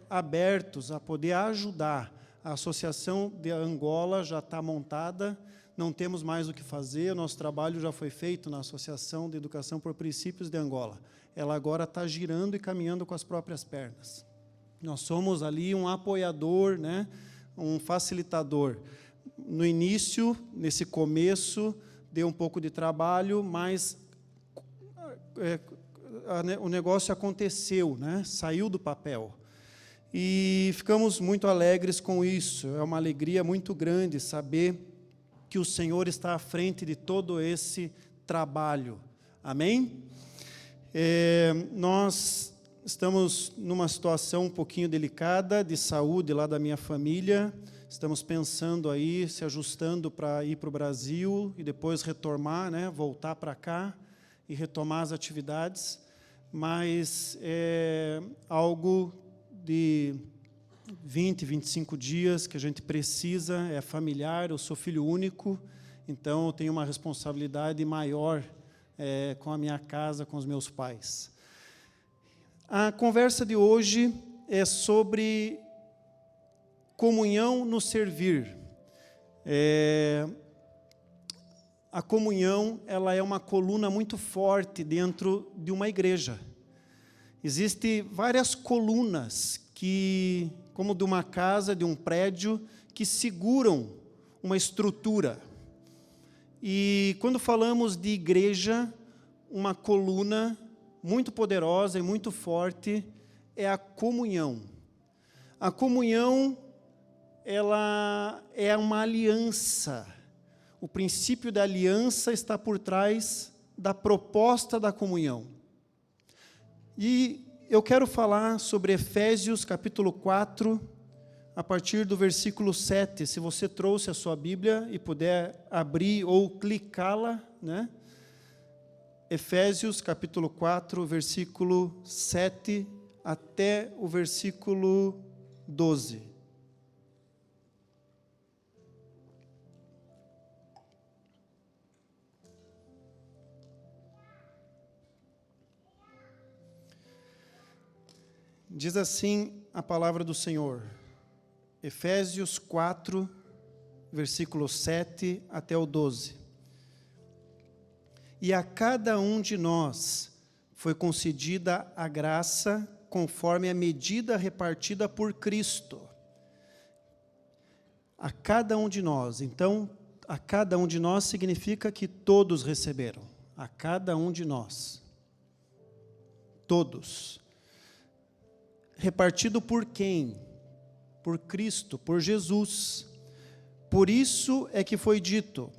abertos a poder ajudar. A Associação de Angola já está montada, não temos mais o que fazer, o nosso trabalho já foi feito na Associação de Educação por Princípios de Angola. Ela agora está girando e caminhando com as próprias pernas. Nós somos ali um apoiador, né, um facilitador. No início, nesse começo, deu um pouco de trabalho, mas o negócio aconteceu, né, saiu do papel. E ficamos muito alegres com isso. É uma alegria muito grande saber que o Senhor está à frente de todo esse trabalho. Amém? Nós estamos numa situação um pouquinho delicada de saúde lá da minha família. Estamos pensando aí, se ajustando para ir para o Brasil e depois retomar, né, voltar para cá e retomar as atividades. Mas é algo de 20, 25 dias que a gente precisa, é familiar, eu sou filho único, então eu tenho uma responsabilidade maior com a minha casa, com os meus pais. A conversa de hoje é sobre comunhão no servir. A comunhão, ela é uma coluna muito forte dentro de uma igreja. Existem várias colunas, como de uma casa, de um prédio, que seguram uma estrutura. E quando falamos de igreja, uma coluna muito poderosa e muito forte é a comunhão. A comunhão, ela é uma aliança. O princípio da aliança está por trás da proposta da comunhão. E eu quero falar sobre Efésios, capítulo 4, a partir do versículo 7. Se você trouxe a sua Bíblia e puder abrir ou clicá-la, né? Efésios, capítulo 4, versículo 7 até o versículo 12. Diz assim a palavra do Senhor, Efésios 4, versículo 7 até o 12. E a cada um de nós foi concedida a graça conforme a medida repartida por Cristo. A cada um de nós. Então, a cada um de nós significa que todos receberam. A cada um de nós. Todos. Repartido por quem? Por Cristo, por Jesus. Por isso é que foi dito,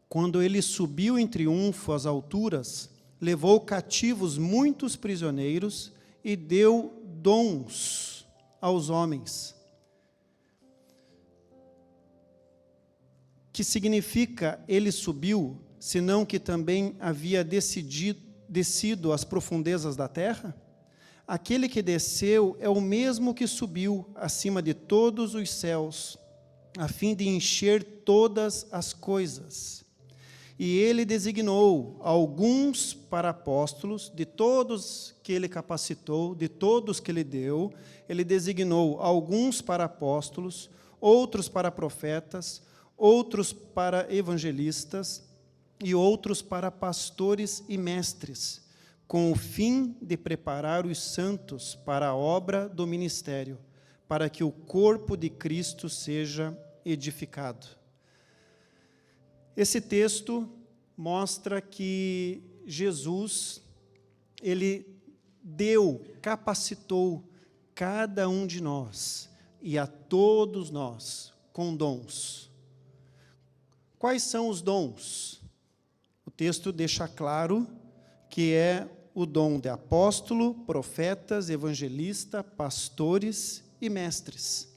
quando ele subiu em triunfo às alturas, levou cativos muitos prisioneiros e deu dons aos homens. Que significa ele subiu, senão que também havia descido às profundezas da terra? Aquele que desceu é o mesmo que subiu acima de todos os céus, a fim de encher todas as coisas. E ele designou alguns para apóstolos, de todos que ele capacitou, de todos que ele deu, ele designou alguns para apóstolos, outros para profetas, outros para evangelistas e outros para pastores e mestres, com o fim de preparar os santos para a obra do ministério, para que o corpo de Cristo seja edificado. Esse texto mostra que Jesus, ele capacitou cada um de nós e a todos nós com dons. Quais são os dons? O texto deixa claro que é o dom de apóstolo, profetas, evangelista, pastores e mestres.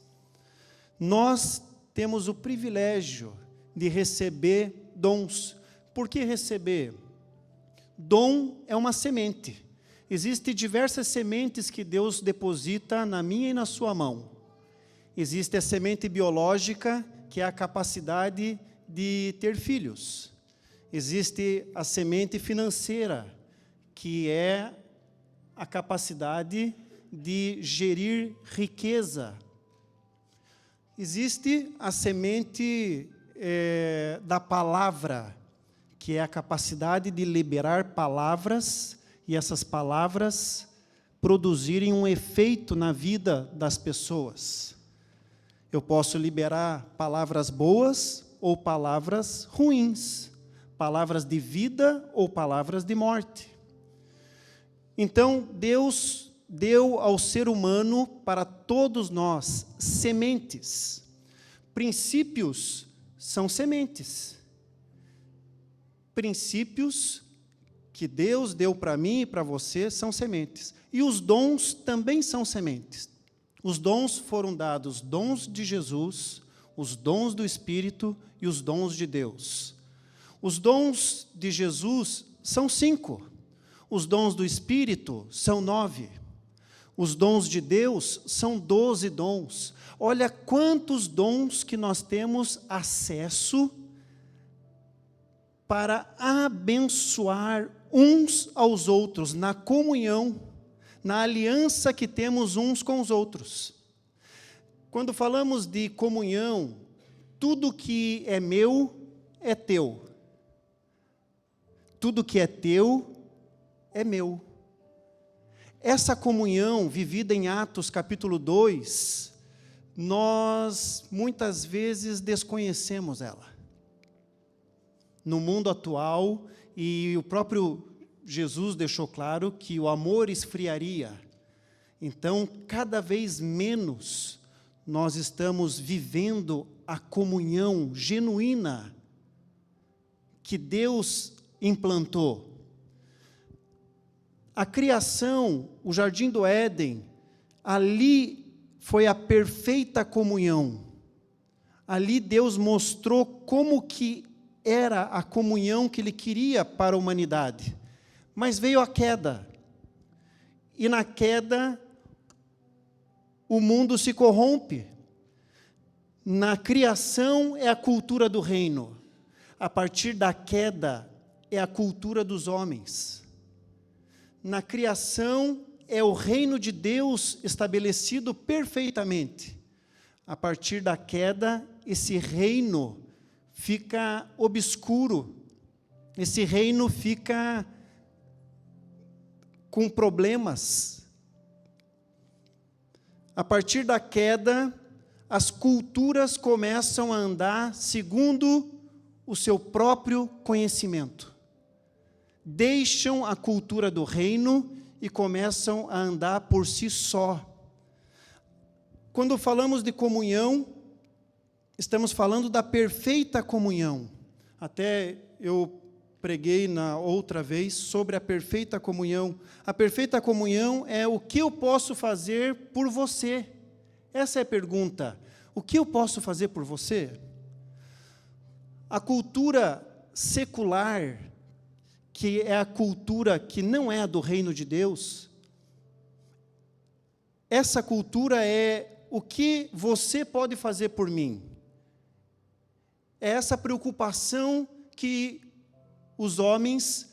Nós temos o privilégio de receber dons. Por que receber? Dom é uma semente. Existem diversas sementes que Deus deposita na minha e na sua mão. Existe a semente biológica, que é a capacidade de ter filhos. Existe a semente financeira, que é a capacidade de gerir riqueza. Existe a semente da palavra, que é a capacidade de liberar palavras e essas palavras produzirem um efeito na vida das pessoas. Eu posso liberar palavras boas ou palavras ruins, palavras de vida ou palavras de morte. Então, Deus deu ao ser humano, para todos nós, sementes. Princípios são sementes. Princípios que Deus deu para mim e para você são sementes. E os dons também são sementes. Os dons foram dados, dons de Jesus, os dons do Espírito e os dons de Deus. Os dons de Jesus são 5. Os dons do Espírito são 9. Os dons de Deus são 12 dons. Olha quantos dons que nós temos acesso para abençoar uns aos outros, na comunhão, na aliança que temos uns com os outros. Quando falamos de comunhão, tudo que é meu é teu. Tudo que é teu é meu. Essa comunhão vivida em Atos capítulo 2, nós muitas vezes desconhecemos ela. No mundo atual, e o próprio Jesus deixou claro que o amor esfriaria. Então, cada vez menos nós estamos vivendo a comunhão genuína que Deus implantou. A criação, o Jardim do Éden, ali foi a perfeita comunhão. Ali Deus mostrou como que era a comunhão que Ele queria para a humanidade. Mas veio a queda. E na queda, o mundo se corrompe. Na criação é a cultura do reino. A partir da queda, é a cultura dos homens. Na criação, é o reino de Deus estabelecido perfeitamente. A partir da queda, esse reino fica obscuro. Esse reino fica com problemas. A partir da queda, as culturas começam a andar segundo o seu próprio conhecimento. Deixam a cultura do reino e começam a andar por si só. Quando falamos de comunhão, estamos falando da perfeita comunhão. Até eu preguei na outra vez sobre a perfeita comunhão. A perfeita comunhão é o que eu posso fazer por você. Essa é a pergunta. O que eu posso fazer por você? A cultura secular, que é a cultura que não é a do reino de Deus, essa cultura é o que você pode fazer por mim. É essa preocupação que os homens,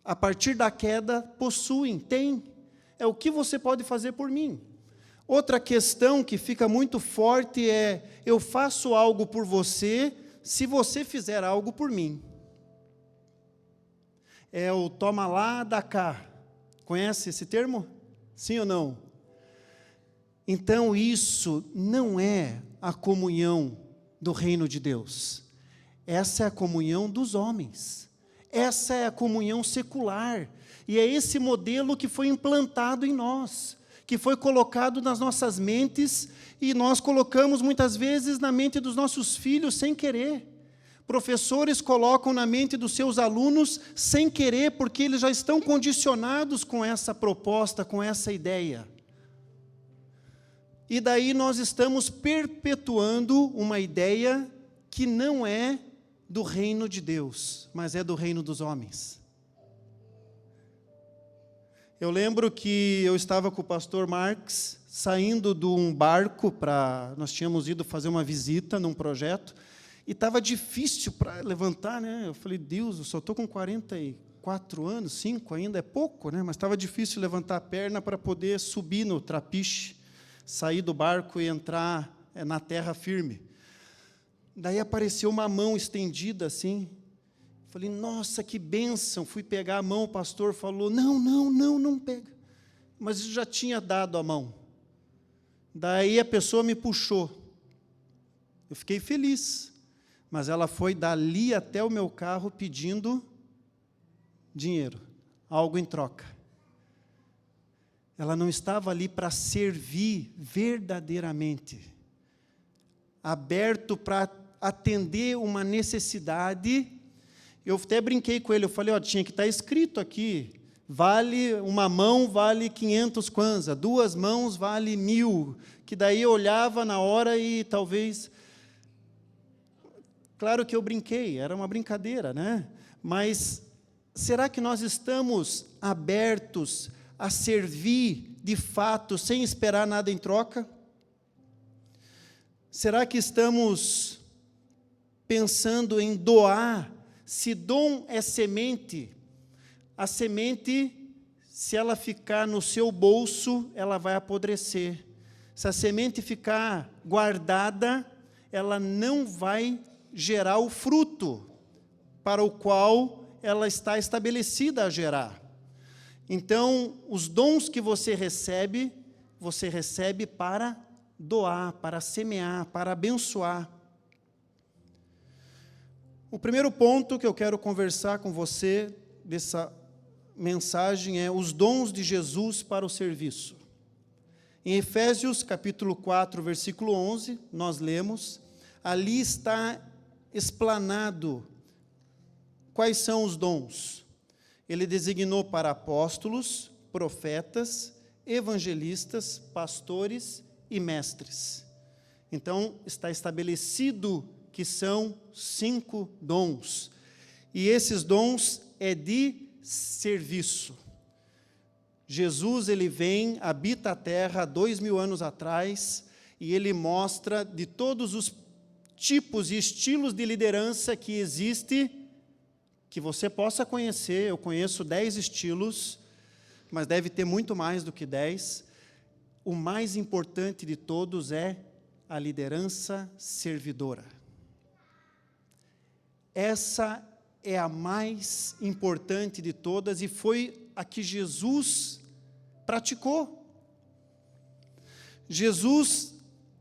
a partir da queda, possuem, têm. É o que você pode fazer por mim. Outra questão que fica muito forte é: eu faço algo por você se você fizer algo por mim. É o toma lá, dá cá. Conhece esse termo? Sim ou não? Então, isso não é a comunhão do reino de Deus. Essa é a comunhão dos homens. Essa é a comunhão secular. E é esse modelo que foi implantado em nós, que foi colocado nas nossas mentes, e nós colocamos muitas vezes na mente dos nossos filhos sem querer. Professores colocam na mente dos seus alunos sem querer, porque eles já estão condicionados com essa proposta, com essa ideia. E daí nós estamos perpetuando uma ideia que não é do reino de Deus, mas é do reino dos homens. Eu lembro que eu estava com o pastor Marx, saindo de um barco nós tínhamos ido fazer uma visita num projeto, e estava difícil para levantar, né? Eu falei: Deus, eu só estou com 44 4 anos, 5 ainda, é pouco, né? Mas estava difícil levantar a perna para poder subir no trapiche, sair do barco e entrar na terra firme. Daí apareceu uma mão estendida assim. Falei, nossa, que bênção. Fui pegar a mão, o pastor falou, não pega. Mas eu já tinha dado a mão. Daí a pessoa me puxou. Eu fiquei feliz. Mas ela foi dali até o meu carro pedindo dinheiro, algo em troca. Ela não estava ali para servir verdadeiramente, aberto para atender uma necessidade. Eu até brinquei com ele, eu falei, tinha que estar escrito aqui, uma mão vale 500 kwanza, 2 mãos vale 1.000, que daí eu olhava na hora e talvez... Claro que eu brinquei, era uma brincadeira, né? Mas será que nós estamos abertos a servir de fato, sem esperar nada em troca? Será que estamos pensando em doar? Se dom é semente, a semente, se ela ficar no seu bolso, ela vai apodrecer. Se a semente ficar guardada, ela não vai gerar o fruto para o qual ela está estabelecida a gerar. Então, os dons que você recebe para doar, para semear, para abençoar. O primeiro ponto que eu quero conversar com você dessa mensagem é os dons de Jesus para o serviço. Em Efésios, capítulo 4, versículo 11, nós lemos, ali está explanado quais são os dons. Ele designou para apóstolos, profetas, evangelistas, pastores e mestres. Então, está estabelecido que são 5 dons. E esses dons é de serviço. Jesus, ele vem, habita a terra há 2000 anos atrás, e ele mostra de todos os tipos e estilos de liderança que existe, que você possa conhecer. Eu conheço 10 estilos, mas deve ter muito mais do que 10. O mais importante de todos é a liderança servidora. Essa é a mais importante de todas e foi a que Jesus praticou. Jesus,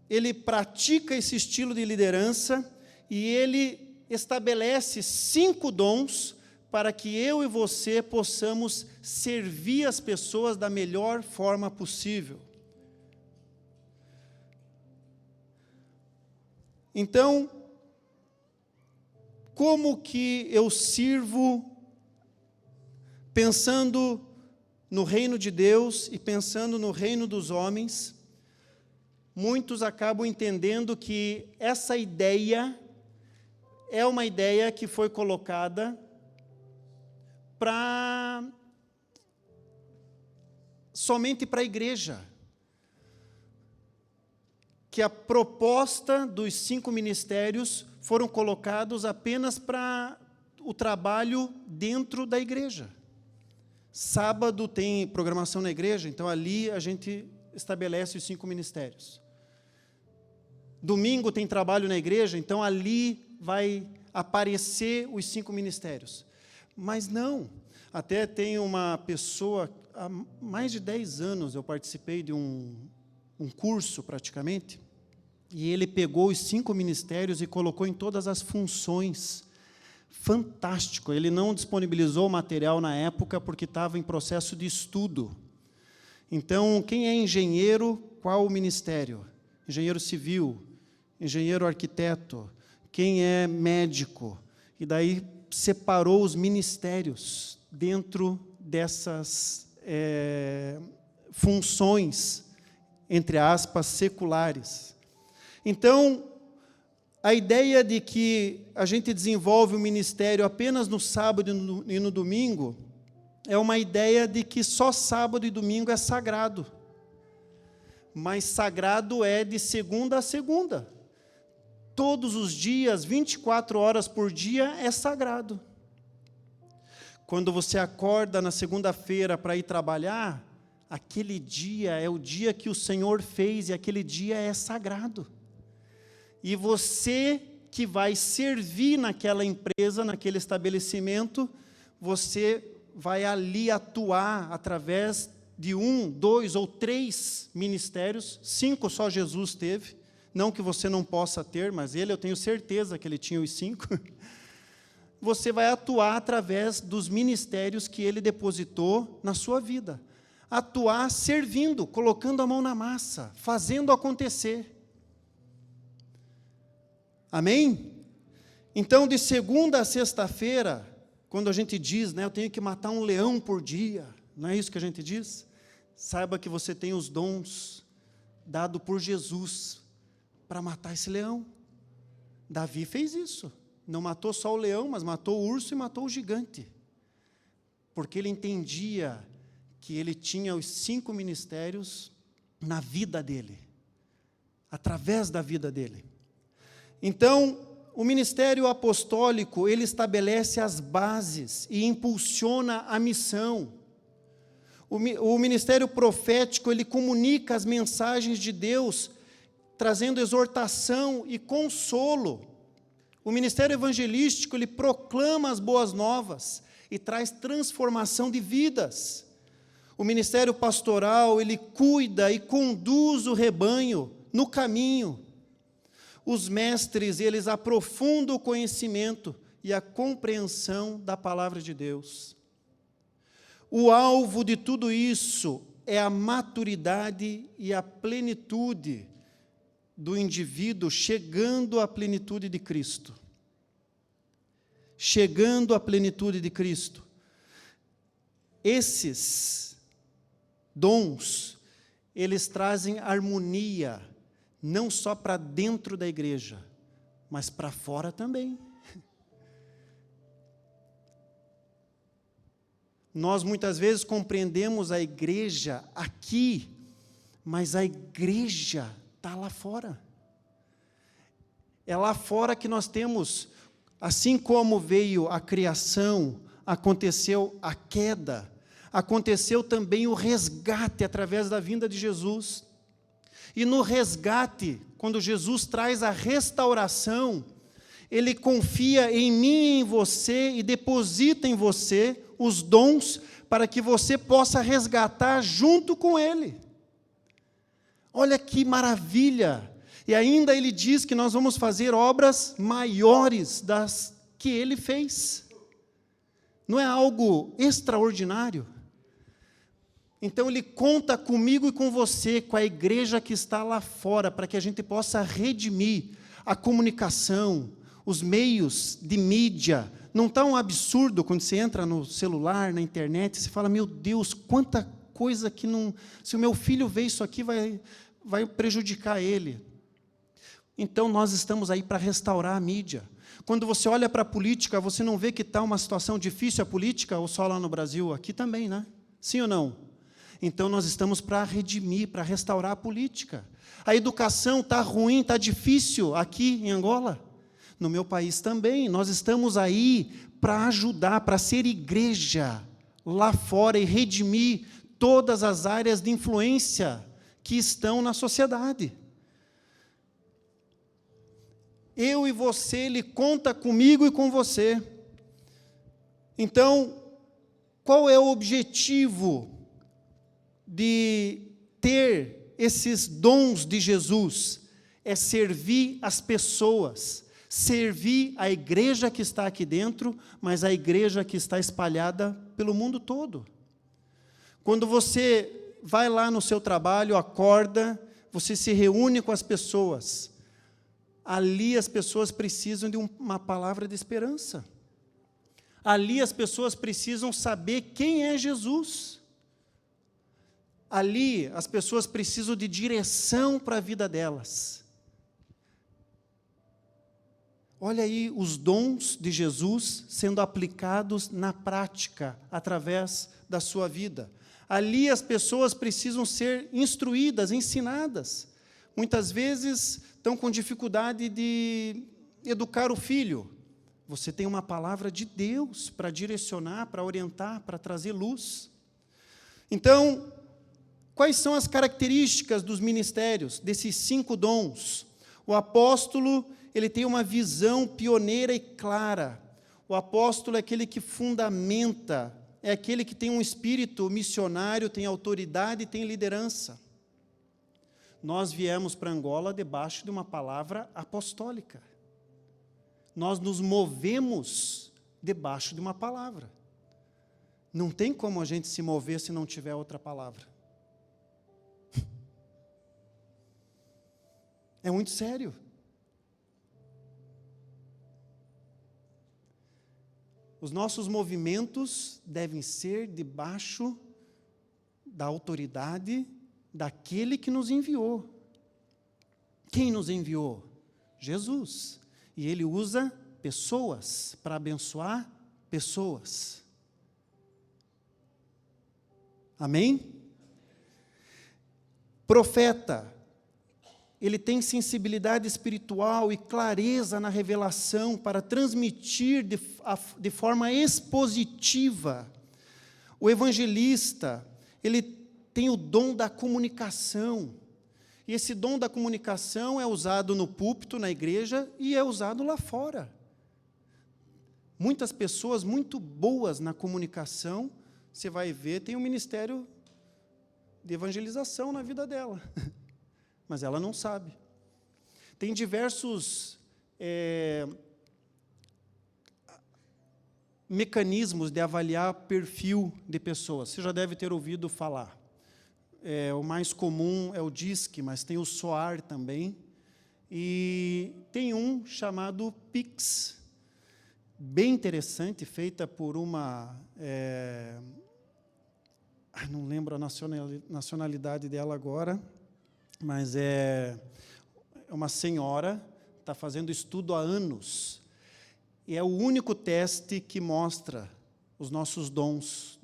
ele pratica esse estilo de liderança e ele estabelece 5 dons para que eu e você possamos servir as pessoas da melhor forma possível. Então, como que eu sirvo pensando no reino de Deus e pensando no reino dos homens? Muitos acabam entendendo que essa ideia é uma ideia que foi colocada somente para a igreja. Que a proposta dos 5 ministérios foram colocados apenas para o trabalho dentro da igreja. Sábado tem programação na igreja, então ali a gente estabelece os 5 ministérios. Domingo tem trabalho na igreja, então ali vai aparecer os 5 ministérios. Mas não, até tem uma pessoa, há mais de 10 anos eu participei de um curso praticamente, e ele pegou os 5 ministérios e colocou em todas as funções. Fantástico, ele não disponibilizou o material na época porque estava em processo de estudo. Então, quem é engenheiro, qual o ministério? Engenheiro civil, engenheiro arquiteto, quem é médico? E daí separou os ministérios dentro dessas funções, entre aspas, seculares. Então, a ideia de que a gente desenvolve o ministério apenas no sábado e no domingo é uma ideia de que só sábado e domingo é sagrado. Mas sagrado é de segunda a segunda. Todos os dias, 24 horas por dia, é sagrado. Quando você acorda na segunda-feira para ir trabalhar, aquele dia é o dia que o Senhor fez e aquele dia é sagrado. E você que vai servir naquela empresa, naquele estabelecimento, você vai ali atuar através de 1, 2 ou 3 ministérios, 5 só Jesus teve, não que você não possa ter, mas ele, eu tenho certeza que ele tinha os 5. Você vai atuar através dos ministérios que ele depositou na sua vida. Atuar servindo, colocando a mão na massa, fazendo acontecer. Amém? Então, de segunda a sexta-feira, quando a gente diz, né, eu tenho que matar um leão por dia, não é isso que a gente diz? Saiba que você tem os dons dados por Jesus para matar esse leão. Davi fez isso. Não matou só o leão, mas matou o urso e matou o gigante. Porque ele entendia que ele tinha os 5 ministérios na vida dele, através da vida dele. Então, o ministério apostólico, ele estabelece as bases e impulsiona a missão. O ministério profético, ele comunica as mensagens de Deus, trazendo exortação e consolo. O ministério evangelístico, ele proclama as boas novas e traz transformação de vidas. O ministério pastoral, ele cuida e conduz o rebanho no caminho. Os mestres, eles aprofundam o conhecimento e a compreensão da palavra de Deus. O alvo de tudo isso é a maturidade e a plenitude do indivíduo chegando à plenitude de Cristo. Chegando à plenitude de Cristo. Esses dons, eles trazem harmonia, não só para dentro da igreja, mas para fora também. Nós muitas vezes compreendemos a igreja aqui, mas a igreja está lá fora. É lá fora que nós temos, assim como veio a criação, aconteceu a queda, aconteceu também o resgate através da vinda de Jesus. E no resgate, quando Jesus traz a restauração, Ele confia em mim e em você e deposita em você os dons para que você possa resgatar junto com Ele. Olha que maravilha! E ainda Ele diz que nós vamos fazer obras maiores das que Ele fez. Não é algo extraordinário? Então Ele conta comigo e com você, com a igreja que está lá fora, para que a gente possa redimir a comunicação, os meios de mídia. Não está um absurdo quando você entra no celular, na internet, você fala, meu Deus, quanta coisa que não... Se o meu filho ver isso aqui, vai prejudicar ele. Então, nós estamos aí para restaurar a mídia. Quando você olha para a política, você não vê que está uma situação difícil a política, ou só lá no Brasil? Aqui também, né? Sim ou não? Então, nós estamos para redimir, para restaurar a política. A educação está ruim, está difícil aqui em Angola. No meu país também. Nós estamos aí para ajudar, para ser igreja lá fora e redimir todas as áreas de influência que estão na sociedade. Eu e você, Ele conta comigo e com você. Então, qual é o objetivo de ter esses dons de Jesus? É servir as pessoas, servir a igreja que está aqui dentro, mas a igreja que está espalhada pelo mundo todo. Quando você vai lá no seu trabalho, acorda, você se reúne com as pessoas. Ali as pessoas precisam de uma palavra de esperança. Ali as pessoas precisam saber quem é Jesus. Ali as pessoas precisam de direção para a vida delas. Olha aí os dons de Jesus sendo aplicados na prática, através da sua vida. Ali as pessoas precisam ser instruídas, ensinadas. Muitas vezes estão com dificuldade de educar o filho. Você tem uma palavra de Deus para direcionar, para orientar, para trazer luz. Então, quais são as características dos ministérios, desses 5 dons? O apóstolo, ele tem uma visão pioneira e clara. O apóstolo é aquele que fundamenta, é aquele que tem um espírito missionário, tem autoridade e tem liderança. Nós viemos para Angola debaixo de uma palavra apostólica. Nós nos movemos debaixo de uma palavra. Não tem como a gente se mover se não tiver outra palavra. É muito sério. Os nossos movimentos devem ser debaixo da autoridade daquele que nos enviou. Quem nos enviou? Jesus. E Ele usa pessoas para abençoar pessoas. Amém? Profeta, ele tem sensibilidade espiritual e clareza na revelação para transmitir de forma expositiva. O evangelista, ele tem o dom da comunicação. E esse dom da comunicação é usado no púlpito, na igreja, e é usado lá fora. Muitas pessoas muito boas na comunicação, você vai ver, tem um ministério de evangelização na vida dela. Mas ela não sabe. Tem diversos mecanismos de avaliar perfil de pessoas. Você já deve ter ouvido falar. O mais comum é o DISC, mas tem o SOAR também. E tem um chamado PIX, bem interessante, feita por uma... não lembro a nacionalidade dela agora, mas é uma senhora, está fazendo estudo há anos, e é o único teste que mostra os nossos dons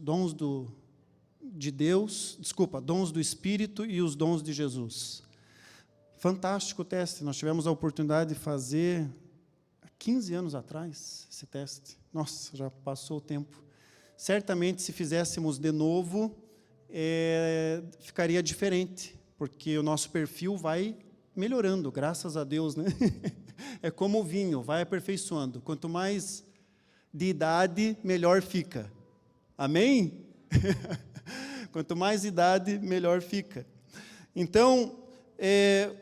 de Deus, dons do Espírito e os dons de Jesus. Fantástico teste, nós tivemos a oportunidade de fazer há 15 anos atrás, esse teste. Nossa, já passou o tempo. Certamente, se fizéssemos de novo, ficaria diferente, porque o nosso perfil vai melhorando, graças a Deus, né? É como o vinho, vai aperfeiçoando. Quanto mais de idade, melhor fica. Amém? Quanto mais idade, melhor fica. Então,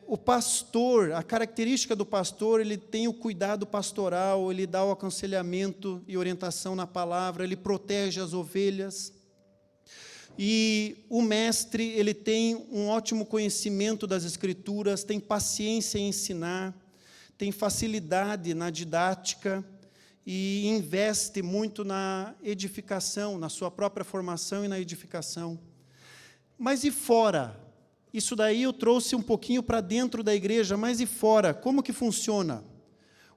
o pastor, a característica do pastor, ele tem o cuidado pastoral, ele dá o aconselhamento e orientação na palavra, ele protege as ovelhas. E o mestre, ele tem um ótimo conhecimento das Escrituras, tem paciência em ensinar, tem facilidade na didática e investe muito na edificação, na sua própria formação e na edificação. Mas e fora? Isso daí eu trouxe um pouquinho para dentro da igreja, mas e fora? Como que funciona?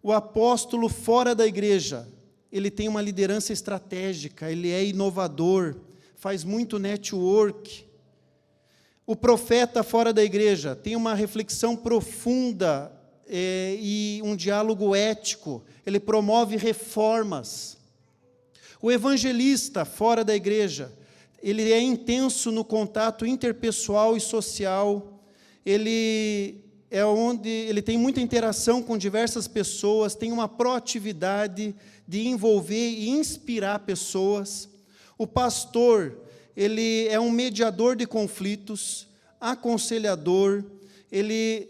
O apóstolo fora da igreja, ele tem uma liderança estratégica, ele é inovador, faz muito network. O profeta fora da igreja tem uma reflexão profunda e um diálogo ético, ele promove reformas. O evangelista fora da igreja, ele é intenso no contato interpessoal e social, ele tem muita interação com diversas pessoas, tem uma proatividade de envolver e inspirar pessoas. O pastor, ele é um mediador de conflitos, aconselhador, ele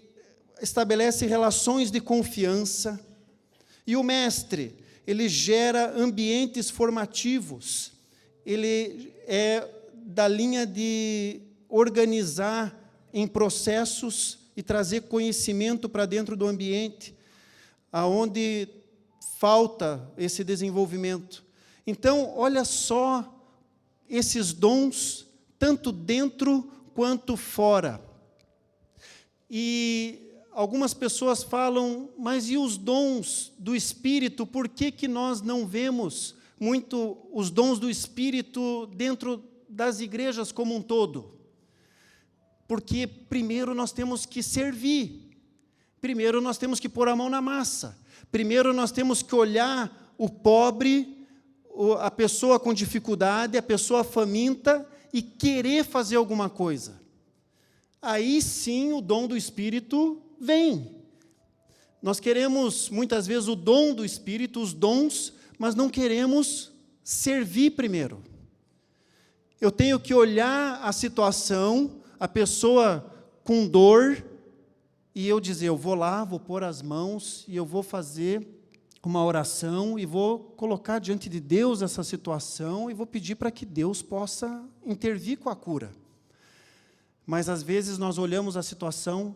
estabelece relações de confiança. E o mestre, ele gera ambientes formativos, ele é da linha de organizar em processos e trazer conhecimento para dentro do ambiente, aonde falta esse desenvolvimento. Então, olha só esses dons, tanto dentro quanto fora. E algumas pessoas falam, mas e os dons do Espírito? Por que nós não vemos muito os dons do Espírito dentro das igrejas como um todo? Porque primeiro nós temos que servir, primeiro nós temos que pôr a mão na massa, primeiro nós temos que olhar o pobre, a pessoa com dificuldade, a pessoa faminta e querer fazer alguma coisa. Aí sim o dom do Espírito vem. Nós queremos, muitas vezes, o dom do Espírito, os dons, mas não queremos servir primeiro. Eu tenho que olhar a situação, a pessoa com dor, e eu dizer, eu vou lá, vou pôr as mãos, e eu vou fazer uma oração, e vou colocar diante de Deus essa situação, e vou pedir para que Deus possa intervir com a cura. Mas, às vezes, nós olhamos a situação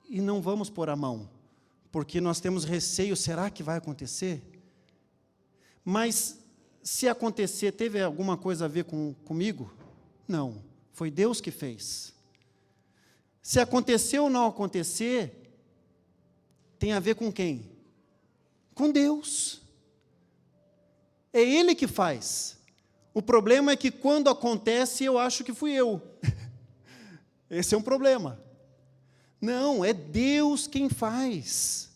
e não vamos pôr a mão, porque nós temos receio, será que vai acontecer? Mas, se acontecer, teve alguma coisa a ver comigo? Não, foi Deus que fez. Se acontecer ou não acontecer, tem a ver com quem? Com Deus. É Ele que faz. O problema é que quando acontece, eu acho que fui eu. Esse é um problema. Não, é Deus quem faz.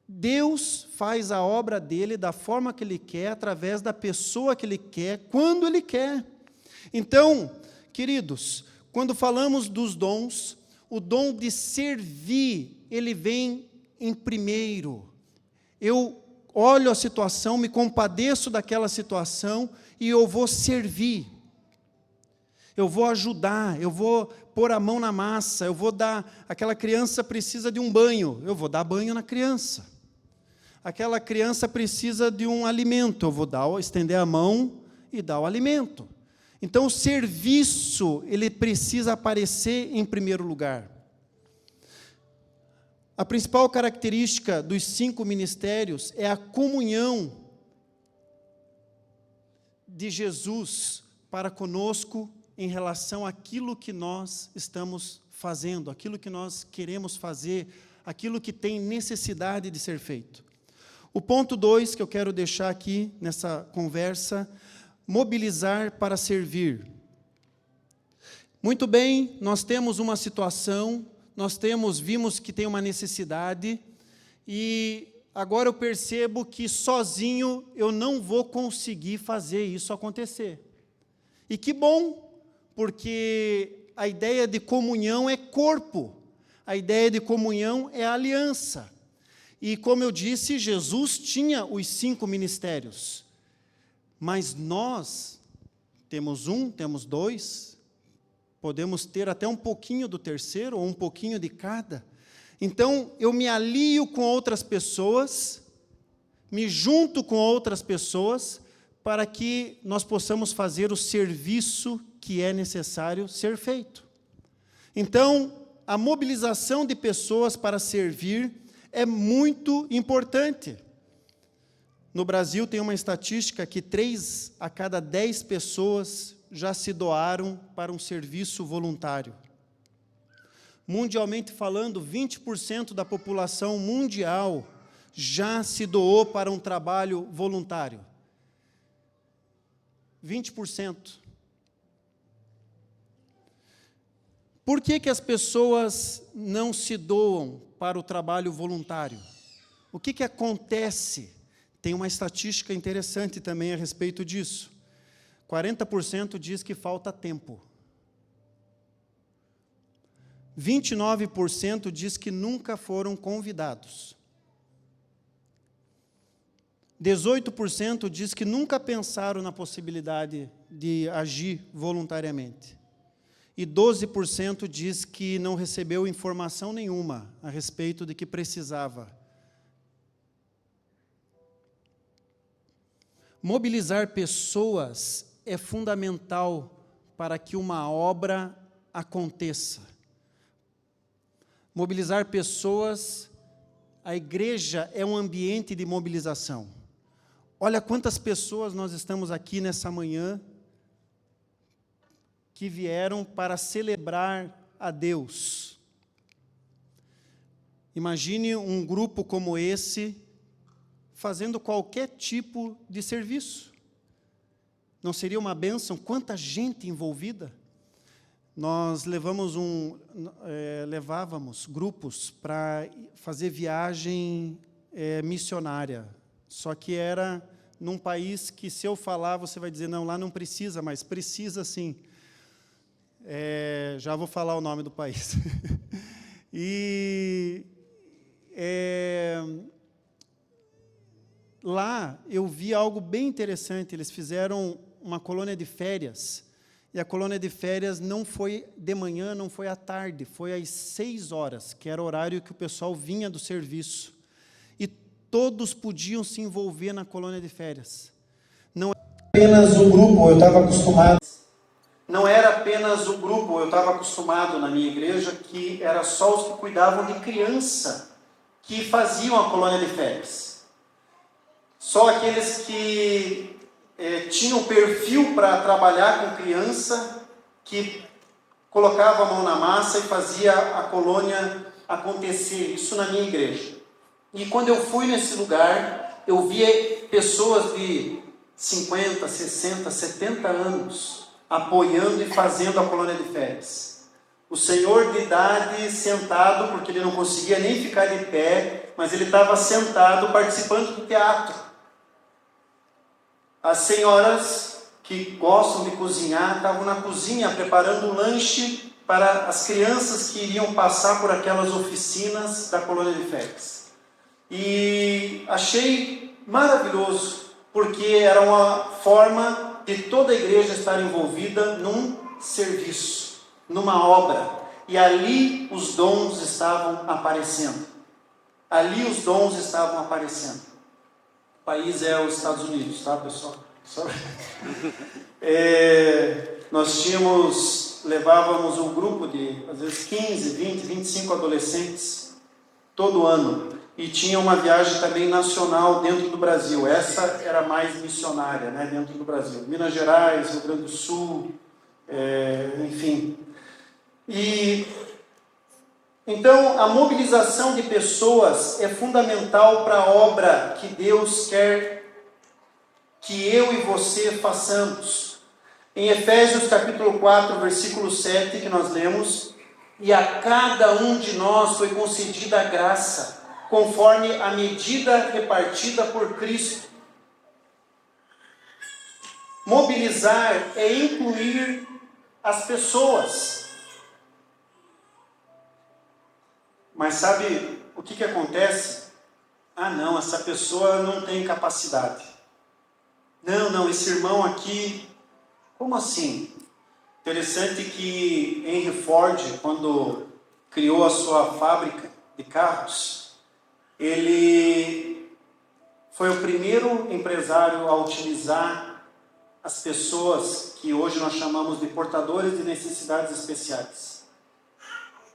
Deus faz a obra dele da forma que Ele quer, através da pessoa que Ele quer, quando Ele quer. Então, queridos, quando falamos dos dons, o dom de servir, ele vem em primeiro. Eu olho a situação, me compadeço daquela situação e eu vou servir. Eu vou ajudar, eu vou pôr a mão na massa, eu vou dar, aquela criança precisa de um banho, eu vou dar banho na criança. Aquela criança precisa de um alimento, eu vou estender a mão e dar o alimento. Então, o serviço, ele precisa aparecer em primeiro lugar. A principal característica dos 5 ministérios é a comunhão de Jesus para conosco em relação àquilo que nós estamos fazendo, aquilo que nós queremos fazer, aquilo que tem necessidade de ser feito. O ponto 2 que eu quero deixar aqui nessa conversa, mobilizar para servir. Muito bem, nós temos uma situação, vimos que tem uma necessidade, e agora eu percebo que sozinho eu não vou conseguir fazer isso acontecer. E que bom, porque a ideia de comunhão é corpo, a ideia de comunhão é aliança. E como eu disse, Jesus tinha os 5 ministérios, mas nós temos 1, temos 2, podemos ter até um pouquinho do terceiro, ou um pouquinho de cada. Então, eu me alio com outras pessoas, me junto com outras pessoas, para que nós possamos fazer o serviço que é necessário ser feito. Então, a mobilização de pessoas para servir é muito importante. No Brasil, tem uma estatística que 3 a cada 10 pessoas já se doaram para um serviço voluntário. Mundialmente falando, 20% da população mundial já se doou para um trabalho voluntário. 20%. Por que as pessoas não se doam para o trabalho voluntário? O que acontece? Tem uma estatística interessante também a respeito disso. 40% diz que falta tempo. 29% diz que nunca foram convidados. 18% diz que nunca pensaram na possibilidade de agir voluntariamente. E 12% diz que não recebeu informação nenhuma a respeito de que precisava. Mobilizar pessoas é fundamental para que uma obra aconteça. Mobilizar pessoas, a igreja é um ambiente de mobilização. Olha quantas pessoas nós estamos aqui nessa manhã que vieram para celebrar a Deus. Imagine um grupo como esse fazendo qualquer tipo de serviço. Não seria uma bênção? Quanta gente envolvida? Nós levávamos grupos para fazer viagem missionária Só que era num país que, se eu falar, você vai dizer, não, lá não precisa, mas precisa sim. Já vou falar o nome do país. E lá eu vi algo bem interessante. Eles fizeram uma colônia de férias, e a colônia de férias não foi de manhã, não foi à tarde, foi às 6 horas, que era o horário que o pessoal vinha do serviço. E todos podiam se envolver na colônia de férias. Não apenas o grupo, eu estava acostumado. Não era apenas o grupo, eu estava acostumado na minha igreja, que era só os que cuidavam de criança que faziam a colônia de férias. Só aqueles que tinham perfil para trabalhar com criança, que colocava a mão na massa e fazia a colônia acontecer. Isso na minha igreja. E quando eu fui nesse lugar, eu via pessoas de 50, 60, 70 anos apoiando e fazendo a colônia de férias. O senhor de idade sentado, porque ele não conseguia nem ficar de pé, mas ele estava sentado participando do teatro. As senhoras que gostam de cozinhar estavam na cozinha preparando um lanche para as crianças que iriam passar por aquelas oficinas da colônia de férias. E achei maravilhoso, porque era uma forma de toda a igreja estar envolvida num serviço, numa obra. E ali os dons estavam aparecendo. Ali os dons estavam aparecendo. O país é os Estados Unidos, tá, pessoal? Nós levávamos um grupo de, às vezes, 15, 20, 25 adolescentes, todo ano. E tinha uma viagem também nacional dentro do Brasil. Essa era mais missionária, né, dentro do Brasil. Minas Gerais, Rio Grande do Sul, enfim. E então, a mobilização de pessoas é fundamental para a obra que Deus quer que eu e você façamos. Em Efésios capítulo 4, versículo 7, que nós lemos, e a cada um de nós foi concedida a graça, conforme a medida repartida por Cristo. Mobilizar é incluir as pessoas. Mas sabe o que acontece? Ah, não, essa pessoa não tem capacidade. Não, esse irmão aqui, como assim? Interessante que Henry Ford, quando criou a sua fábrica de carros, ele foi o primeiro empresário a utilizar as pessoas que hoje nós chamamos de portadores de necessidades especiais.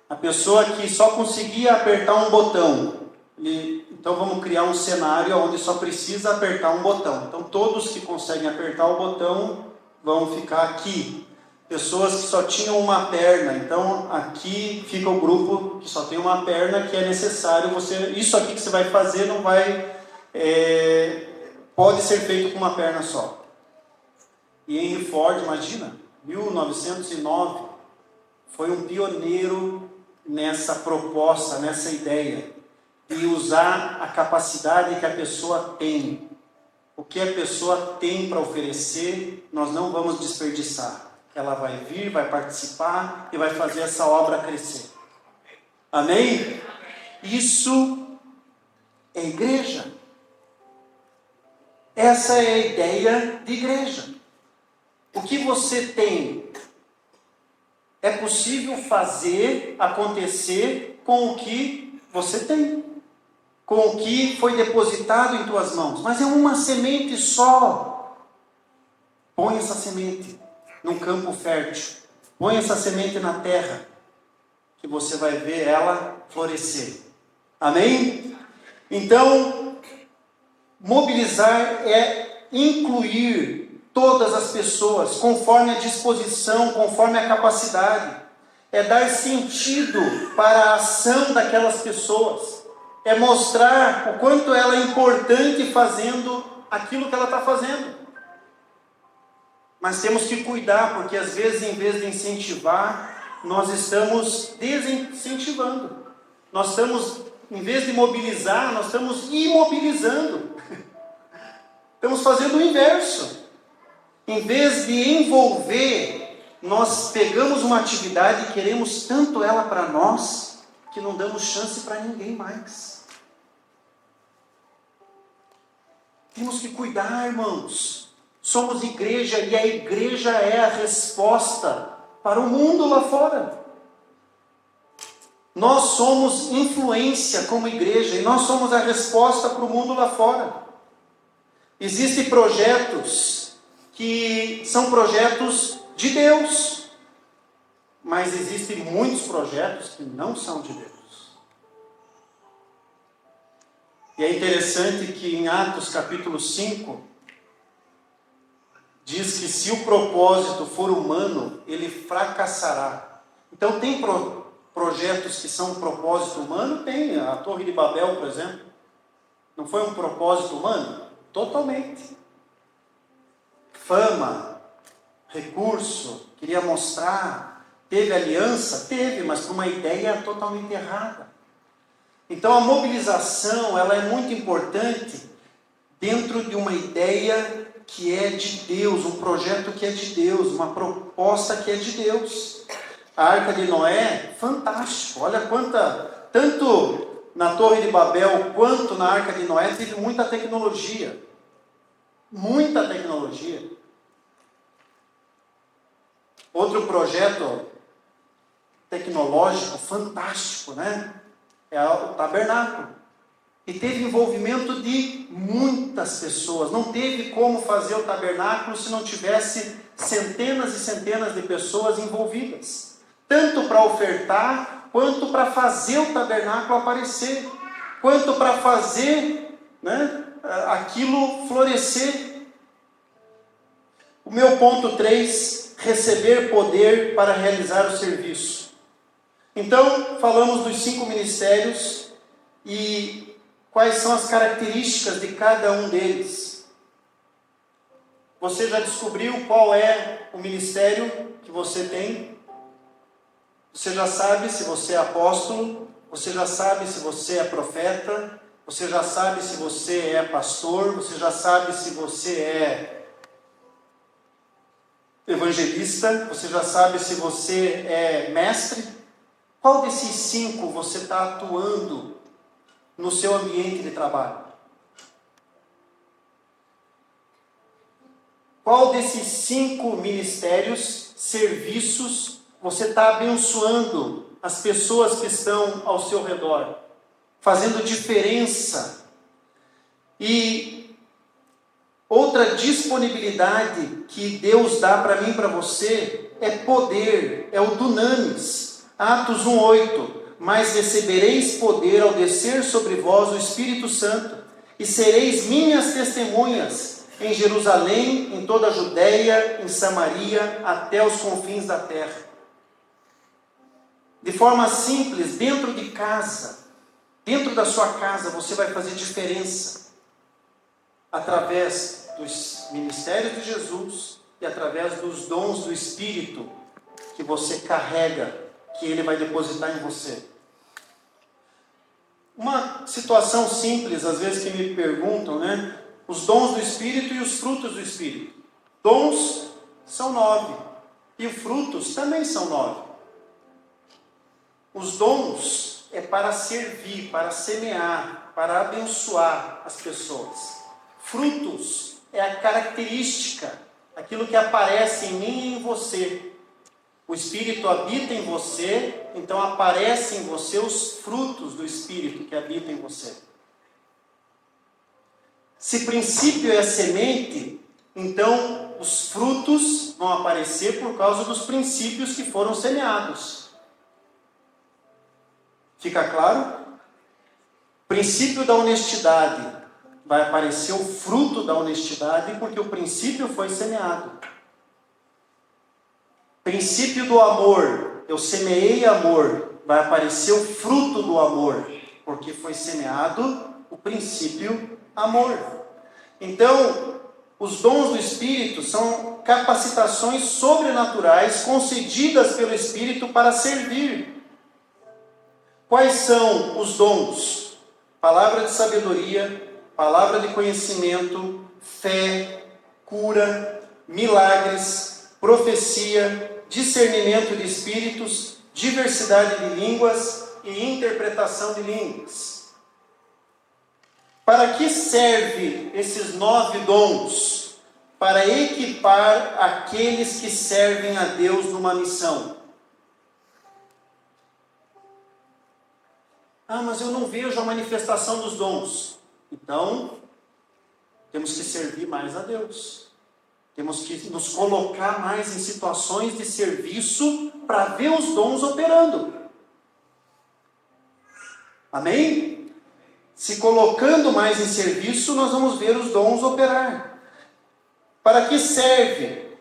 A pessoa que só conseguia apertar um botão. Então vamos criar um cenário onde só precisa apertar um botão. Então todos que conseguem apertar o botão vão ficar aqui. Pessoas que só tinham uma perna, então aqui fica o grupo que só tem uma perna, que é necessário isso aqui que você vai fazer não vai, pode ser feito com uma perna só. E Henry Ford, imagina, 1909, foi um pioneiro nessa proposta, nessa ideia de usar a capacidade que a pessoa tem. O que a pessoa tem para oferecer, nós não vamos desperdiçar. Ela vai vir, vai participar e vai fazer essa obra crescer. Amém? Isso é igreja. Essa é a ideia de igreja. O que você tem é possível fazer acontecer com o que você tem, com o que foi depositado em tuas mãos. Mas é uma semente só. Põe essa semente num campo fértil. Põe essa semente na terra, que você vai ver ela florescer. Amém? Então, mobilizar é incluir todas as pessoas, conforme a disposição, conforme a capacidade. É dar sentido para a ação daquelas pessoas. É mostrar o quanto ela é importante fazendo aquilo que ela está fazendo. Mas temos que cuidar, porque às vezes, em vez de incentivar, nós estamos desincentivando. Nós estamos, em vez de mobilizar, nós estamos imobilizando. Estamos fazendo o inverso. Em vez de envolver, nós pegamos uma atividade e queremos tanto ela para nós, que não damos chance para ninguém mais. Temos que cuidar, irmãos. Somos igreja e a igreja é a resposta para o mundo lá fora. Nós somos influência como igreja e nós somos a resposta para o mundo lá fora. Existem projetos que são projetos de Deus, mas existem muitos projetos que não são de Deus. E é interessante que em Atos capítulo 5, diz que se o propósito for humano, ele fracassará. Então tem projetos que são um propósito humano? Tem. A Torre de Babel, por exemplo, não foi um propósito humano? Totalmente. Fama, recurso, queria mostrar, teve aliança? Teve, mas com uma ideia totalmente errada. Então a mobilização, ela é muito importante dentro de uma ideia que é de Deus, um projeto que é de Deus, uma proposta que é de Deus. A Arca de Noé, fantástico, olha quanta, tanto na Torre de Babel quanto na Arca de Noé, teve muita tecnologia. Muita tecnologia. Outro projeto tecnológico fantástico, né? É o tabernáculo. E teve envolvimento de muitas pessoas. Não teve como fazer o tabernáculo se não tivesse centenas e centenas de pessoas envolvidas. Tanto para ofertar, quanto para fazer o tabernáculo aparecer. Quanto para fazer, né, aquilo florescer. O meu ponto 3, receber poder para realizar o serviço. Então, falamos dos 5 ministérios e quais são as características de cada um deles. Você já descobriu qual é o ministério que você tem? Você já sabe se você é apóstolo, você já sabe se você é profeta, você já sabe se você é pastor, você já sabe se você é evangelista, você já sabe se você é mestre. Qual desses 5 você está atuando no seu ambiente de trabalho? Qual desses 5 ministérios, serviços, você está abençoando as pessoas que estão ao seu redor, fazendo diferença? E outra disponibilidade que Deus dá para mim e para você é poder, é o dunamis. Atos 1:8, mas recebereis poder ao descer sobre vós o Espírito Santo, e sereis minhas testemunhas em Jerusalém, em toda a Judéia, em Samaria, até os confins da terra. De forma simples, dentro de casa, dentro da sua casa, você vai fazer diferença, através dos ministérios de Jesus, e através dos dons do Espírito, que você carrega, que Ele vai depositar em você. Uma situação simples, às vezes que me perguntam, né? Os dons do Espírito e os frutos do Espírito. Dons são 9, e os frutos também são 9. Os dons é para servir, para semear, para abençoar as pessoas. Frutos é a característica, aquilo que aparece em mim e em você. O Espírito habita em você, então aparecem em você os frutos do Espírito que habita em você. Se princípio é a semente, então os frutos vão aparecer por causa dos princípios que foram semeados. Fica claro? Princípio da honestidade. Vai aparecer o fruto da honestidade porque o princípio foi semeado. Princípio do amor, eu semeei amor, vai aparecer o fruto do amor, porque foi semeado o princípio amor. Então, os dons do Espírito são capacitações sobrenaturais concedidas pelo Espírito para servir. Quais são os dons? Palavra de sabedoria, palavra de conhecimento, fé, cura, milagres, profecia, discernimento de espíritos, diversidade de línguas e interpretação de línguas. Para que serve esses 9 dons? Para equipar aqueles que servem a Deus numa missão. Ah, mas eu não vejo a manifestação dos dons. Então, temos que servir mais a Deus. Temos que nos colocar mais em situações de serviço para ver os dons operando. Amém? Se colocando mais em serviço, nós vamos ver os dons operar. Para que serve?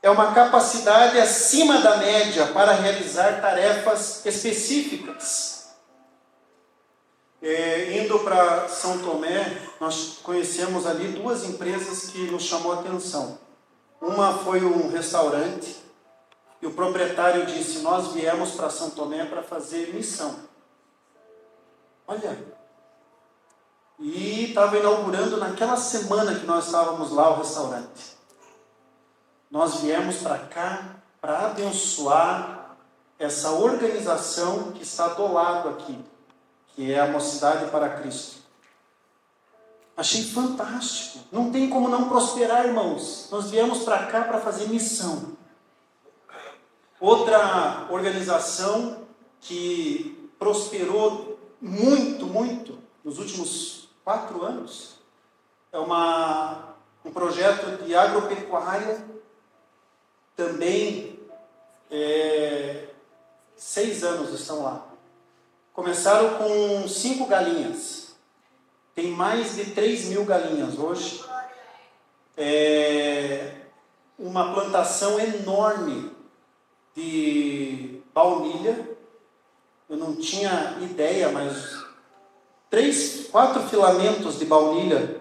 É uma capacidade acima da média para realizar tarefas específicas. Indo para São Tomé, nós conhecemos ali 2 empresas que nos chamou a atenção. Uma foi um restaurante, e o proprietário disse: nós viemos para São Tomé para fazer missão. Olha, e estava inaugurando naquela semana que nós estávamos lá o restaurante. Nós viemos para cá para abençoar essa organização que está do lado aqui, que é a Mocidade para Cristo. Achei fantástico. Não tem como não prosperar, irmãos. Nós viemos para cá para fazer missão. Outra organização que prosperou muito, muito nos últimos 4 anos é um projeto de agropecuária. Também 6 anos estão lá. Começaram com 5 galinhas. Tem mais de 3.000 galinhas hoje. Uma plantação enorme de baunilha. Eu não tinha ideia, mas 4 filamentos de baunilha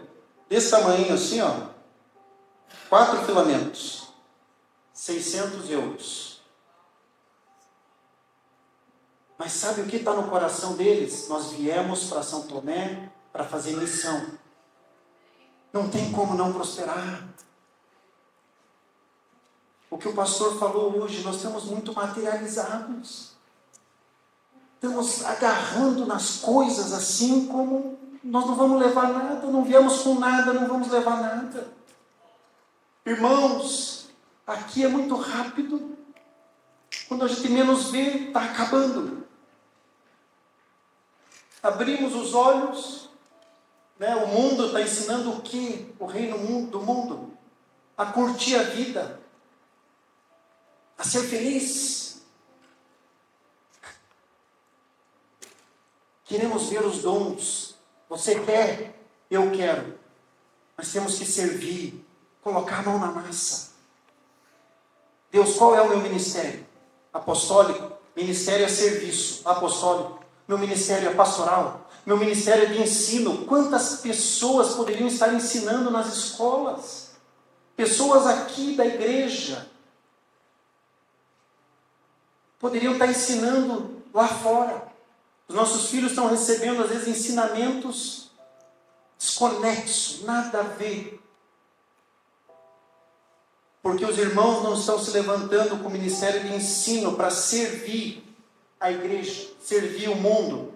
desse tamanho assim, ó. 4 filamentos. 600 euros. Mas sabe o que está no coração deles? Nós viemos para São Tomé para fazer missão. Não tem como não prosperar. O que o pastor falou hoje, nós estamos muito materializados. Estamos agarrando nas coisas assim como nós não vamos levar nada, não viemos com nada, não vamos levar nada. Irmãos, aqui é muito rápido. Quando a gente menos vê, está acabando. Abrimos os olhos, o mundo está ensinando o quê? O reino do mundo. A curtir a vida. A ser feliz. Queremos ver os dons. Você quer? Eu quero. Mas temos que servir. Colocar a mão na massa. Deus, qual é o meu ministério? Apostólico. Ministério é serviço. Apostólico. Meu ministério é pastoral. Meu ministério é de ensino. Quantas pessoas poderiam estar ensinando nas escolas? Pessoas aqui da igreja poderiam estar ensinando lá fora. Os nossos filhos estão recebendo, às vezes, ensinamentos desconexos, nada a ver. Porque os irmãos não estão se levantando com o ministério de ensino para servir a igreja, servir o mundo.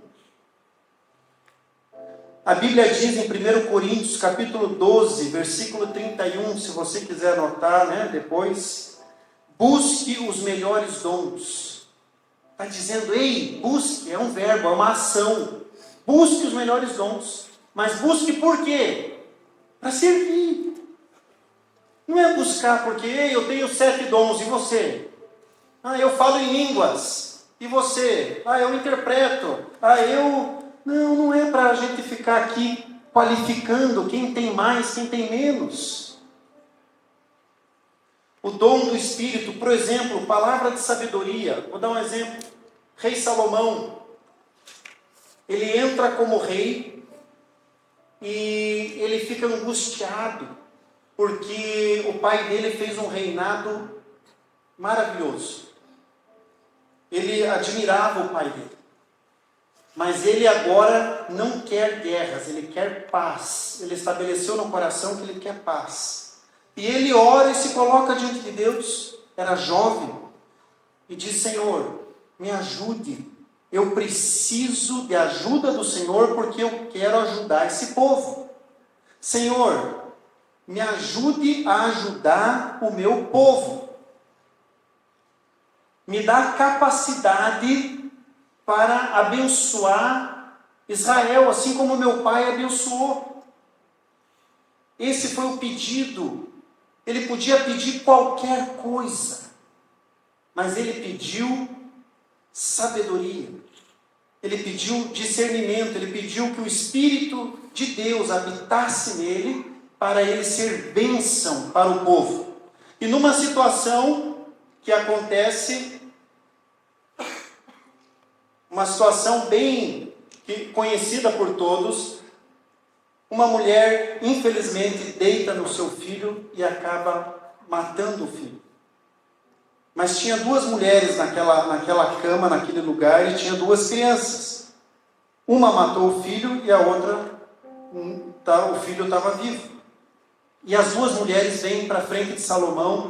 A Bíblia diz em 1 Coríntios, capítulo 12, versículo 31, se você quiser anotar, depois, busque os melhores dons. Está dizendo, ei, busque, é um verbo, é uma ação. Busque os melhores dons. Mas busque por quê? Para servir. Não é buscar porque, ei, eu tenho 7 dons, e você? Eu falo em línguas, e você? Eu interpreto, Não é para a gente ficar aqui qualificando quem tem mais, quem tem menos. O dom do Espírito, por exemplo, palavra de sabedoria. Vou dar um exemplo. Rei Salomão, ele entra como rei e ele fica angustiado, porque o pai dele fez um reinado maravilhoso. Ele admirava o pai dele. Mas ele agora não quer guerras, ele quer paz. Ele estabeleceu no coração que ele quer paz. E ele ora e se coloca diante de Deus. Era jovem. E diz: Senhor, me ajude. Eu preciso de ajuda do Senhor porque eu quero ajudar esse povo. Senhor, me ajude a ajudar o meu povo. Me dá capacidade para abençoar Israel, assim como meu pai abençoou. Esse foi o pedido. Ele podia pedir qualquer coisa, mas ele pediu sabedoria. Ele pediu discernimento, ele pediu que o Espírito de Deus habitasse nele para ele ser bênção para o povo. E numa situação que acontece, uma situação bem conhecida por todos, uma mulher, infelizmente, deita no seu filho e acaba matando o filho. Mas tinha duas mulheres naquela cama, naquele lugar, e tinha duas crianças. Uma matou o filho e a outra, o filho estava vivo. E as duas mulheres vêm para frente de Salomão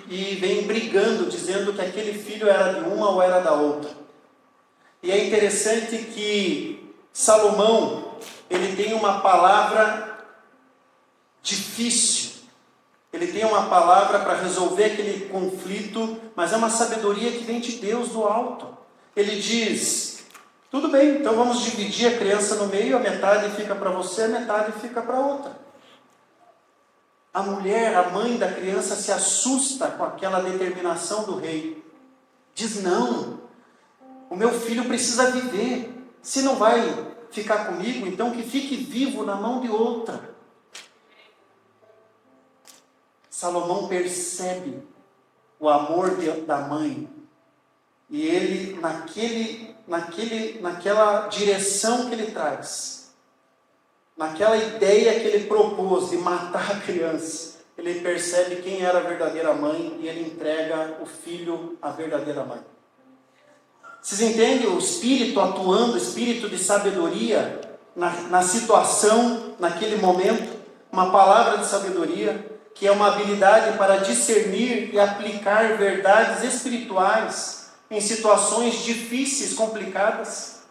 e vêm brigando, dizendo que aquele filho era de uma ou era da outra. E é interessante que Salomão, ele tem uma palavra difícil. Ele tem uma palavra para resolver aquele conflito, mas é uma sabedoria que vem de Deus do alto. Ele diz: tudo bem, então vamos dividir a criança no meio, a metade fica para você, a metade fica para outra. A mulher, a mãe da criança, se assusta com aquela determinação do rei. Diz: não, o meu filho precisa viver. Se não vai ficar comigo, então que fique vivo na mão de outra. Salomão percebe o amor da mãe. E ele, naquela direção que ele traz, naquela ideia que ele propôs de matar a criança, ele percebe quem era a verdadeira mãe e ele entrega o filho à verdadeira mãe. Vocês entendem o Espírito atuando, o Espírito de sabedoria na situação, naquele momento? Uma palavra de sabedoria, que é uma habilidade para discernir e aplicar verdades espirituais em situações difíceis, complicadas.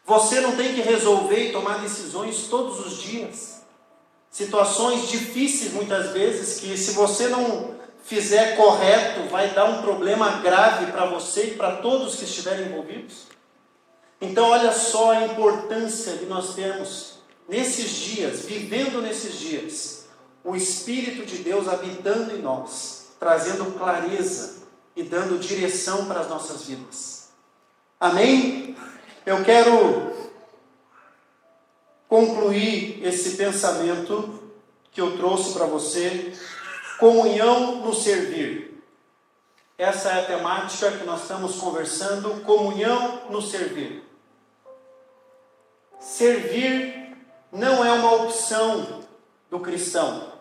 Você não tem que resolver e tomar decisões todos os dias. Situações difíceis muitas vezes, que se você não fizer correto, vai dar um problema grave para você e para todos que estiverem envolvidos. Então olha só a importância que nós temos nesses dias, vivendo nesses dias, o Espírito de Deus habitando em nós, trazendo clareza e dando direção para as nossas vidas. Amém? Eu quero concluir esse pensamento que eu trouxe para você. Comunhão no servir. Essa é a temática que nós estamos conversando. Comunhão no servir. Servir não é uma opção do cristão.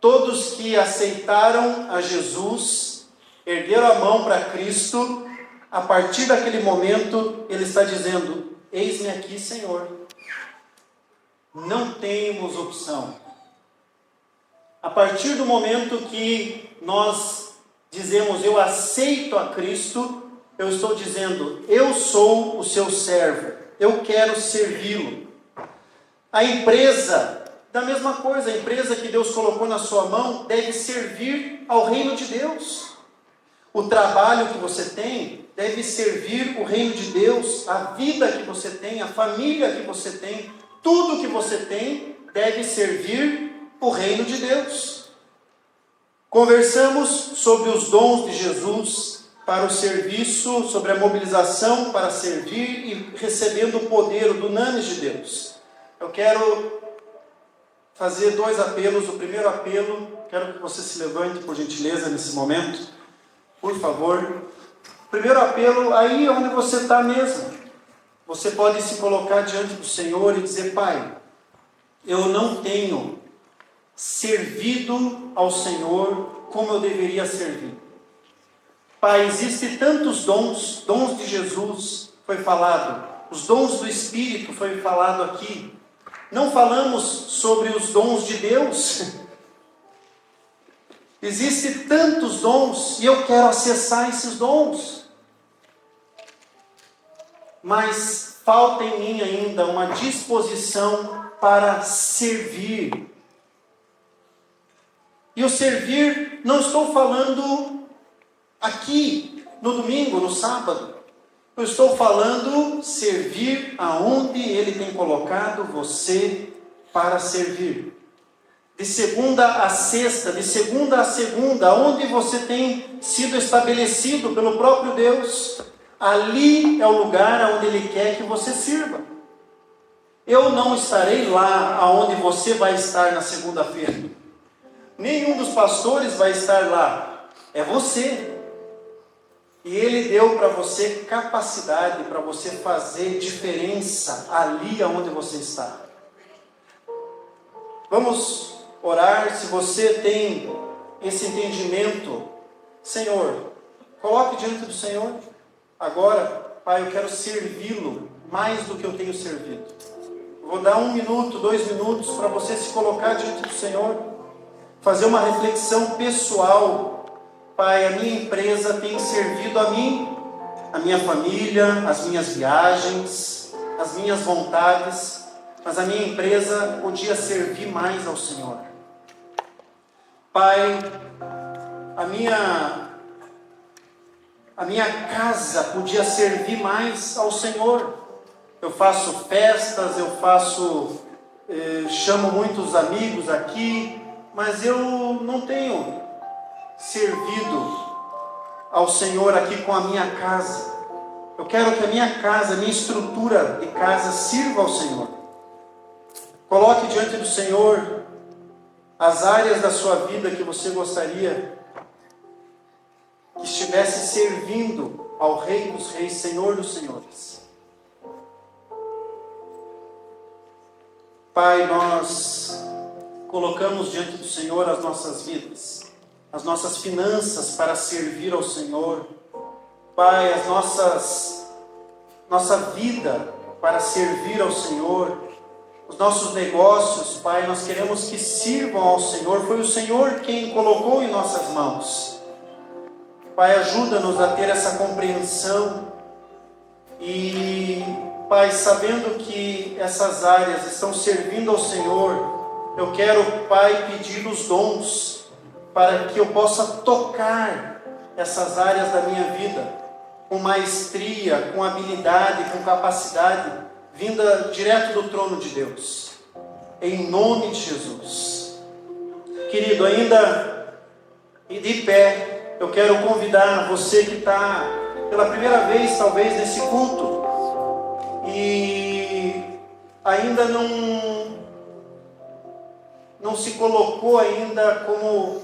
Todos que aceitaram a Jesus, ergueram a mão para Cristo, a partir daquele momento, ele está dizendo: eis-me aqui, Senhor. Não temos opção. A partir do momento que nós dizemos: eu aceito a Cristo, eu estou dizendo: eu sou o seu servo, eu quero servi-lo. A empresa, da mesma coisa, a empresa que Deus colocou na sua mão deve servir ao reino de Deus. O trabalho que você tem deve servir o reino de Deus. A vida que você tem, a família que você tem, tudo que você tem deve servir o reino de Deus. Conversamos sobre os dons de Jesus para o serviço, sobre a mobilização para servir e recebendo o poder, o dunamis de Deus. Eu quero fazer dois apelos. O primeiro apelo, quero que você se levante, por gentileza, nesse momento, por favor. O primeiro apelo, aí onde você está mesmo, você pode se colocar diante do Senhor e dizer: Pai, eu não tenho servido ao Senhor como eu deveria servir. Pai, existem tantos dons de Jesus, foi falado, os dons do Espírito foi falado aqui. Não falamos sobre os dons de Deus. Existem tantos dons e eu quero acessar esses dons. Mas falta em mim ainda uma disposição para servir. E o servir, não estou falando aqui, no domingo, no sábado. Eu estou falando servir aonde Ele tem colocado você para servir. De segunda a sexta, de segunda a segunda, onde você tem sido estabelecido pelo próprio Deus, ali é o lugar onde Ele quer que você sirva. Eu não estarei lá aonde você vai estar na segunda-feira. Nenhum dos pastores vai estar lá. É você. E Ele deu para você capacidade para você fazer diferença ali aonde você está. Vamos orar. Se você tem esse entendimento, Senhor, coloque diante do Senhor. Agora, Pai, eu quero servi-lo mais do que eu tenho servido. Vou dar 1 minuto, 2 minutos para você se colocar diante do Senhor, fazer uma reflexão pessoal. Pai, a minha empresa tem servido a mim, a minha família, as minhas viagens, as minhas vontades, mas a minha empresa podia servir mais ao Senhor. Pai, a minha casa podia servir mais ao Senhor. Eu faço festas, chamo muitos amigos aqui, mas eu não tenho servido ao Senhor aqui com a minha casa. Eu quero que a minha casa, a minha estrutura de casa sirva ao Senhor. Coloque diante do Senhor as áreas da sua vida que você gostaria que estivesse servindo ao Rei dos Reis, Senhor dos Senhores. Pai, nós colocamos diante do Senhor as nossas vidas, as nossas finanças para servir ao Senhor. Pai, nossa vida para servir ao Senhor. Os nossos negócios, Pai, nós queremos que sirvam ao Senhor. Foi o Senhor quem colocou em nossas mãos. Pai, ajuda-nos a ter essa compreensão. E, Pai, sabendo que essas áreas estão servindo ao Senhor, eu quero, Pai, pedir os dons para que eu possa tocar essas áreas da minha vida com maestria, com habilidade, com capacidade, vinda direto do trono de Deus, em nome de Jesus. Querido, ainda de pé, eu quero convidar você que está pela primeira vez, talvez, nesse culto, e ainda não se colocou ainda como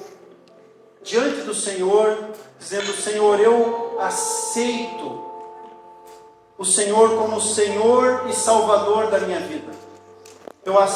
diante do Senhor, dizendo: Senhor, eu aceito o Senhor como Senhor e Salvador da minha vida. Eu aceito